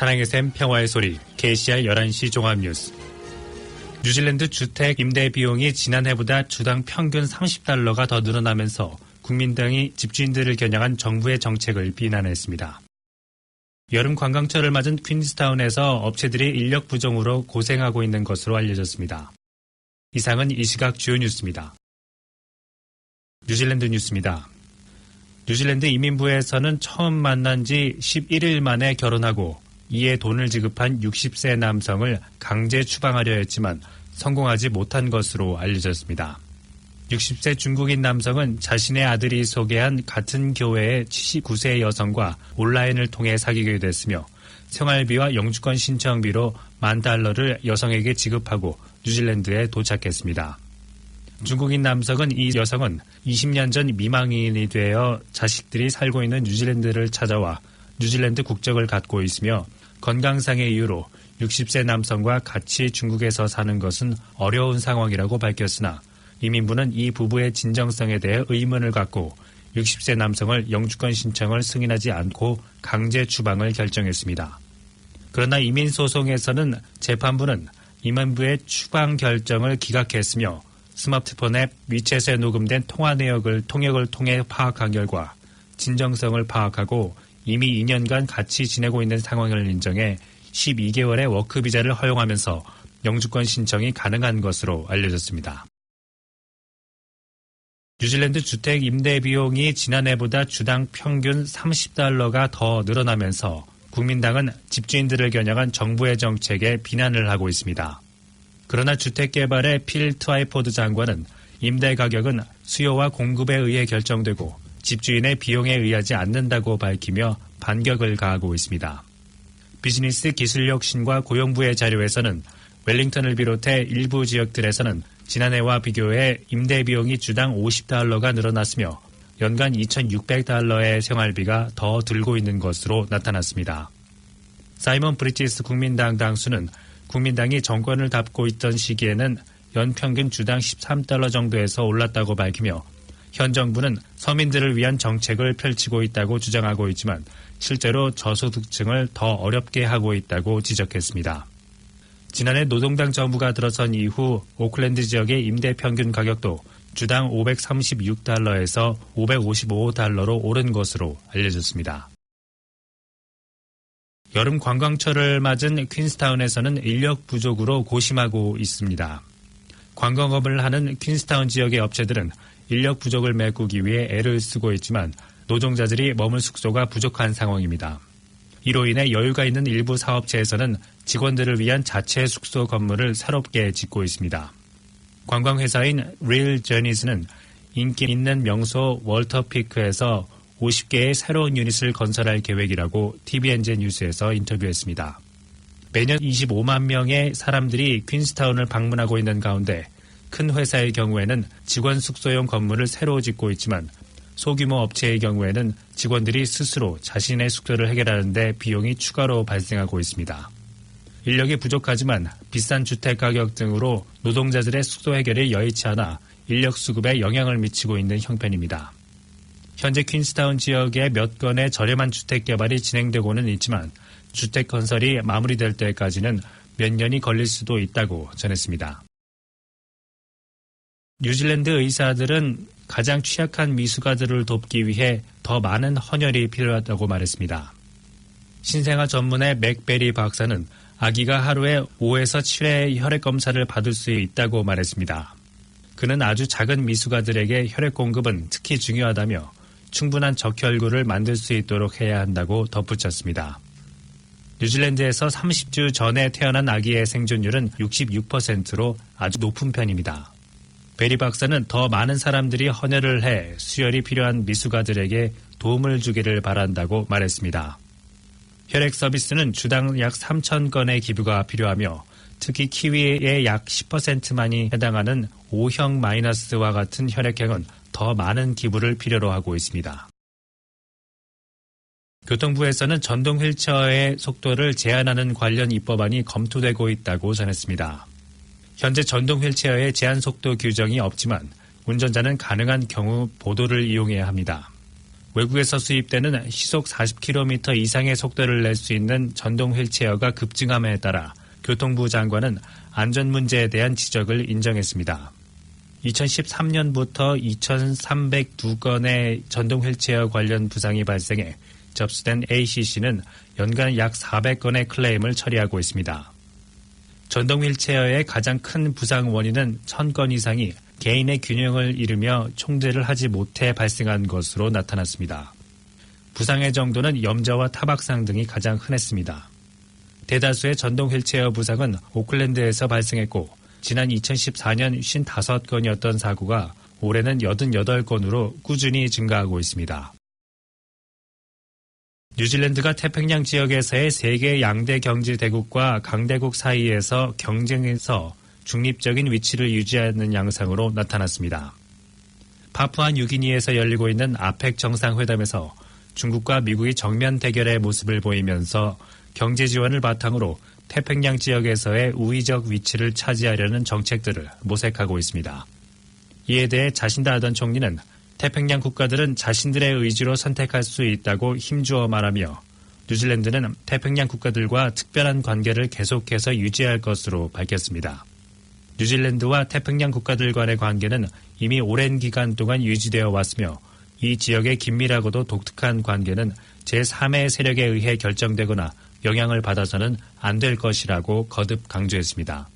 사랑의 샘 평화의 소리 KCR 11시 종합뉴스. 뉴질랜드 주택 임대 비용이 지난해보다 주당 평균 $30가 더 늘어나면서 국민당이 집주인들을 겨냥한 정부의 정책을 비난했습니다. 여름 관광철을 맞은 퀸스타운에서 업체들이 인력 부족으로 고생하고 있는 것으로 알려졌습니다. 이상은 이 시각 주요 뉴스입니다. 뉴질랜드 뉴스입니다. 뉴질랜드 이민부에서는 처음 만난 지 11일 만에 결혼하고 이에 돈을 지급한 60세 남성을 강제 추방하려 했지만 성공하지 못한 것으로 알려졌습니다. 60세 중국인 남성은 자신의 아들이 소개한 같은 교회의 79세 여성과 온라인을 통해 사귀게 됐으며 생활비와 영주권 신청비로 $10,000를 여성에게 지급하고 뉴질랜드에 도착했습니다. 중국인 남성은 이 여성은 20년 전 미망인이 되어 자식들이 살고 있는 뉴질랜드를 찾아와 뉴질랜드 국적을 갖고 있으며 건강상의 이유로 60세 남성과 같이 중국에서 사는 것은 어려운 상황이라고 밝혔으나 이민부는 이 부부의 진정성에 대해 의문을 갖고 60세 남성을 영주권 신청을 승인하지 않고 강제 추방을 결정했습니다. 그러나 이민소송에서는 재판부는 이민부의 추방 결정을 기각했으며 스마트폰 앱 위챗에 녹음된 통화 내역을 통해 파악한 결과 진정성을 파악하고 이미 2년간 같이 지내고 있는 상황을 인정해 12개월의 워크비자를 허용하면서 영주권 신청이 가능한 것으로 알려졌습니다. 뉴질랜드 주택 임대 비용이 지난해보다 주당 평균 $30가 더 늘어나면서 국민당은 집주인들을 겨냥한 정부의 정책에 비난을 하고 있습니다. 그러나 주택개발의 필 트와이포드 장관은 임대 가격은 수요와 공급에 의해 결정되고 집주인의 비용에 의하지 않는다고 밝히며 반격을 가하고 있습니다. 비즈니스 기술혁신과 고용부의 자료에서는 웰링턴을 비롯해 일부 지역들에서는 지난해와 비교해 임대 비용이 주당 $50가 늘어났으며 연간 $2,600의 생활비가 더 들고 있는 것으로 나타났습니다. 사이먼 브리티스 국민당 당수는 국민당이 정권을 잡고 있던 시기에는 연평균 주당 $13 정도에서 올랐다고 밝히며 현 정부는 서민들을 위한 정책을 펼치고 있다고 주장하고 있지만 실제로 저소득층을 더 어렵게 하고 있다고 지적했습니다. 지난해 노동당 정부가 들어선 이후 오클랜드 지역의 임대 평균 가격도 주당 $536에서 $555로 오른 것으로 알려졌습니다. 여름 관광철을 맞은 퀸스타운에서는 인력 부족으로 고심하고 있습니다. 관광업을 하는 퀸스타운 지역의 업체들은 인력 부족을 메꾸기 위해 애를 쓰고 있지만 노동자들이 머물 숙소가 부족한 상황입니다. 이로 인해 여유가 있는 일부 사업체에서는 직원들을 위한 자체 숙소 건물을 새롭게 짓고 있습니다. 관광회사인 Real Journeys는 인기 있는 명소 월터피크에서 50개의 새로운 유닛을 건설할 계획이라고 TVNZ 뉴스에서 인터뷰했습니다. 매년 25만 명의 사람들이 퀸스타운을 방문하고 있는 가운데 큰 회사의 경우에는 직원 숙소용 건물을 새로 짓고 있지만 소규모 업체의 경우에는 직원들이 스스로 자신의 숙소를 해결하는 데 비용이 추가로 발생하고 있습니다. 인력이 부족하지만 비싼 주택 가격 등으로 노동자들의 숙소 해결이 여의치 않아 인력 수급에 영향을 미치고 있는 형편입니다. 현재 퀸스타운 지역에 몇 건의 저렴한 주택 개발이 진행되고는 있지만 주택 건설이 마무리될 때까지는 몇 년이 걸릴 수도 있다고 전했습니다. 뉴질랜드 의사들은 가장 취약한 미숙아들을 돕기 위해 더 많은 헌혈이 필요하다고 말했습니다. 신생아 전문의 맥베리 박사는 아기가 하루에 5에서 7회의 혈액 검사를 받을 수 있다고 말했습니다. 그는 아주 작은 미숙아들에게 혈액 공급은 특히 중요하다며 충분한 적혈구를 만들 수 있도록 해야 한다고 덧붙였습니다. 뉴질랜드에서 30주 전에 태어난 아기의 생존율은 66%로 아주 높은 편입니다. 베리 박사는 더 많은 사람들이 헌혈을 해 수혈이 필요한 미숙아들에게 도움을 주기를 바란다고 말했습니다. 혈액 서비스는 주당 약 3,000건의 기부가 필요하며 특히 키위의 약 10%만이 해당하는 O형-와 같은 혈액형은 더 많은 기부를 필요로 하고 있습니다. 교통부에서는 전동 휠체어의 속도를 제한하는 관련 입법안이 검토되고 있다고 전했습니다. 현재 전동 휠체어의 제한 속도 규정이 없지만 운전자는 가능한 경우 보도를 이용해야 합니다. 외국에서 수입되는 시속 40km 이상의 속도를 낼 수 있는 전동 휠체어가 급증함에 따라 교통부 장관은 안전 문제에 대한 지적을 인정했습니다. 2013년부터 2,302건의 전동 휠체어 관련 부상이 발생해 접수된 ACC는 연간 약 400건의 클레임을 처리하고 있습니다. 전동 휠체어의 가장 큰 부상 원인은 1,000건 이상이 개인의 균형을 잃으며 총대를 하지 못해 발생한 것으로 나타났습니다. 부상의 정도는 염좌와 타박상 등이 가장 흔했습니다. 대다수의 전동 휠체어 부상은 오클랜드에서 발생했고 지난 2014년 55건이었던 사고가 올해는 88건으로 꾸준히 증가하고 있습니다. 뉴질랜드가 태평양 지역에서의 세계 양대 경제 대국과 강대국 사이에서 경쟁에서 중립적인 위치를 유지하는 양상으로 나타났습니다. 파푸아 뉴기니에서 열리고 있는 아펙 정상회담에서 중국과 미국이 정면 대결의 모습을 보이면서 경제 지원을 바탕으로 태평양 지역에서의 우위적 위치를 차지하려는 정책들을 모색하고 있습니다. 이에 대해 자신다하던 총리는 태평양 국가들은 자신들의 의지로 선택할 수 있다고 힘주어 말하며 뉴질랜드는 태평양 국가들과 특별한 관계를 계속해서 유지할 것으로 밝혔습니다. 뉴질랜드와 태평양 국가들 간의 관계는 이미 오랜 기간 동안 유지되어 왔으며 이 지역의 긴밀하고도 독특한 관계는 제3의 세력에 의해 결정되거나 영향을 받아서는 안 될 것이라고 거듭 강조했습니다.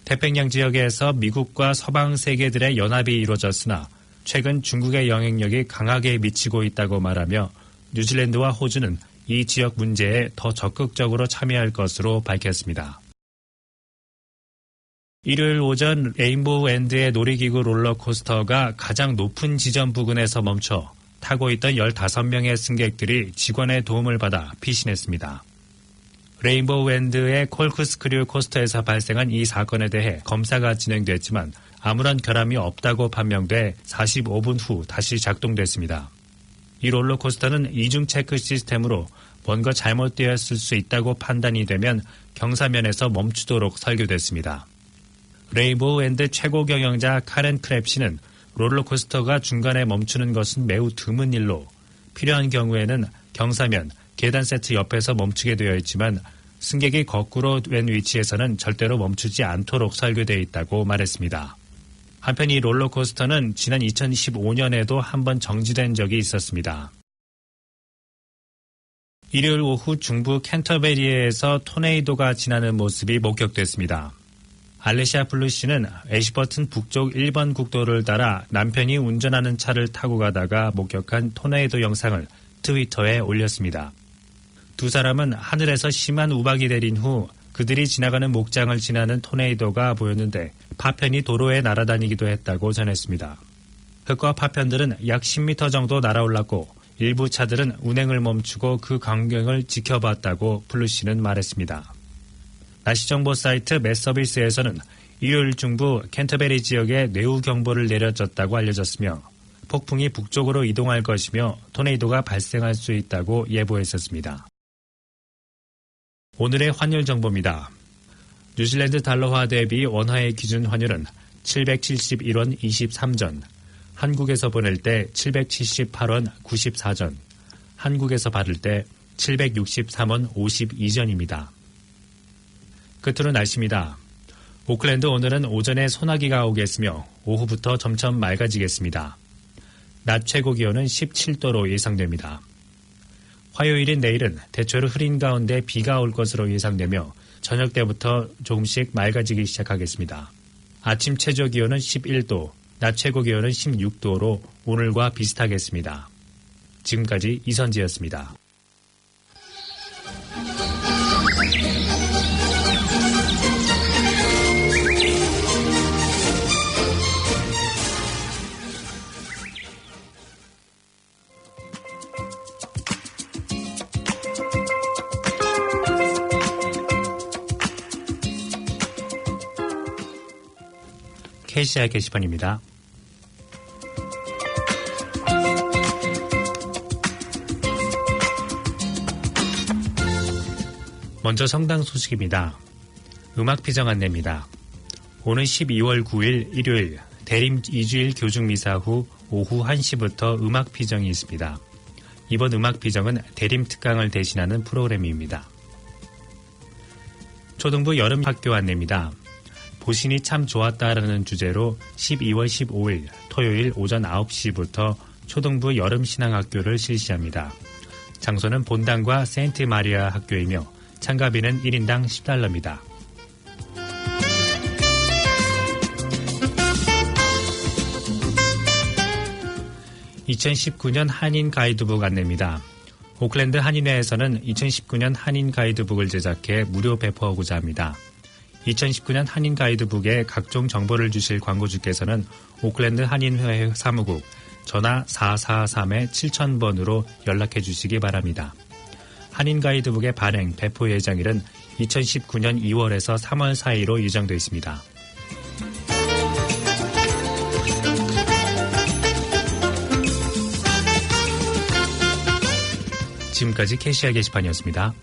태평양 지역에서 미국과 서방 세계들의 연합이 이루어졌으나 최근 중국의 영향력이 강하게 미치고 있다고 말하며 뉴질랜드와 호주는 이 지역 문제에 더 적극적으로 참여할 것으로 밝혔습니다. 일요일 오전 레인보우 엔드의 놀이기구 롤러코스터가 가장 높은 지점 부근에서 멈춰 타고 있던 15명의 승객들이 직원의 도움을 받아 피신했습니다. 레인보우 엔드의 콜크스크류 코스터에서 발생한 이 사건에 대해 검사가 진행됐지만 아무런 결함이 없다고 판명돼 45분 후 다시 작동됐습니다. 이 롤러코스터는 이중 체크 시스템으로 뭔가 잘못되었을 수 있다고 판단이 되면 경사면에서 멈추도록 설계됐습니다. 레인보우 엔드 최고 경영자 카렌 크랩시는 롤러코스터가 중간에 멈추는 것은 매우 드문 일로 필요한 경우에는 경사면, 계단 세트 옆에서 멈추게 되어 있지만 승객이 거꾸로 된 위치에서는 절대로 멈추지 않도록 설계되어 있다고 말했습니다. 한편 이 롤러코스터는 지난 2015년에도 한번 정지된 적이 있었습니다. 일요일 오후 중부 캔터베리에서 토네이도가 지나는 모습이 목격됐습니다. 알레시아 블루 씨는 애시버튼 북쪽 1번 국도를 따라 남편이 운전하는 차를 타고 가다가 목격한 토네이도 영상을 트위터에 올렸습니다. 두 사람은 하늘에서 심한 우박이 내린 후 그들이 지나가는 목장을 지나는 토네이도가 보였는데 파편이 도로에 날아다니기도 했다고 전했습니다. 흙과 파편들은 약 10m 정도 날아올랐고 일부 차들은 운행을 멈추고 그 광경을 지켜봤다고 블루 씨는 말했습니다. 날씨정보 사이트 맷서비스에서는 일요일 중부 캔터베리 지역에 뇌우 경보를 내려졌다고 알려졌으며 폭풍이 북쪽으로 이동할 것이며 토네이도가 발생할 수 있다고 예보했었습니다. 오늘의 환율 정보입니다. 뉴질랜드 달러화 대비 원화의 기준 환율은 771원 23전, 한국에서 보낼 때 778원 94전, 한국에서 받을 때 763원 52전입니다. 끝으로 날씨입니다. 오클랜드 오늘은 오전에 소나기가 오겠으며 오후부터 점점 맑아지겠습니다. 낮 최고 기온은 17도로 예상됩니다. 화요일인 내일은 대체로 흐린 가운데 비가 올 것으로 예상되며 저녁 때부터 조금씩 맑아지기 시작하겠습니다. 아침 최저 기온은 11도, 낮 최고 기온은 16도로 오늘과 비슷하겠습니다. 지금까지 이선지였습니다. KCR 게시판입니다. 먼저 성당 소식입니다. 음악 피정 안내입니다. 오는 12월 9일 일요일 대림 2주일 교중 미사 후 오후 1시부터 음악 비정이 있습니다. 이번 음악 비정은 대림 특강을 대신하는 프로그램입니다. 초등부 여름 학교 안내입니다. 보신이 참 좋았다라는 주제로 12월 15일 토요일 오전 9시부터 초등부 여름 신앙학교를 실시합니다. 장소는 본당과 세인트 마리아 학교이며 참가비는 1인당 $10입니다. 2019년 한인 가이드북 안내입니다. 오클랜드 한인회에서는 2019년 한인 가이드북을 제작해 무료 배포하고자 합니다. 2019년 한인 가이드북에 각종 정보를 주실 광고주께서는 오클랜드 한인회 사무국 전화 443-7000번으로 연락해 주시기 바랍니다. 한인 가이드북의 발행, 배포 예정일은 2019년 2월에서 3월 사이로 예정되어 있습니다. 지금까지 캐시아 게시판이었습니다.